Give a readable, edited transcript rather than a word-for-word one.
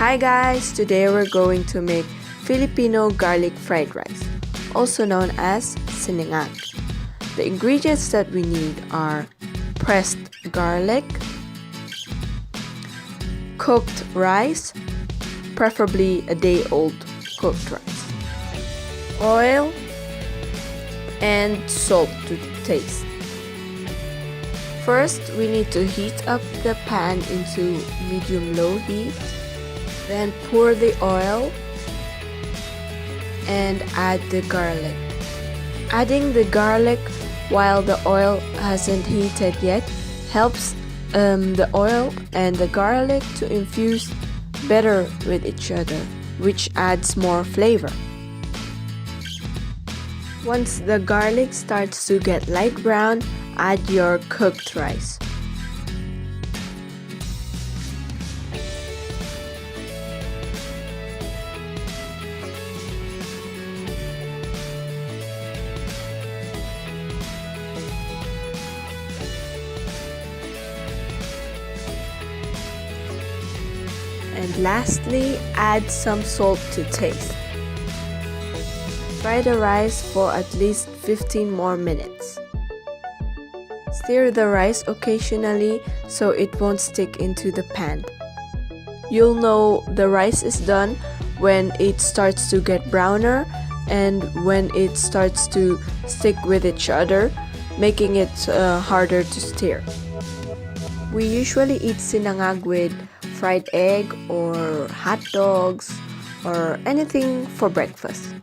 Hi guys, today we're going to make Filipino garlic fried rice, also known as Sinangag. The ingredients that we need are pressed garlic, cooked rice, preferably a day-old cooked rice, oil, and salt to taste. First, we need to heat up the pan into medium-low heat. Then pour the oil and add the garlic. Adding the garlic while the oil hasn't heated yet helps the oil and the garlic to infuse better with each other, which adds more flavor. Once the garlic starts to get light brown, add your cooked rice. And lastly, add some salt to taste. Fry the rice for at least 15 more minutes. Stir the rice occasionally so it won't stick into the pan. You'll know the rice is done when it starts to get browner and when it starts to stick with each other, making it harder to stir. We usually eat sinangag with fried egg or hot dogs or anything for breakfast.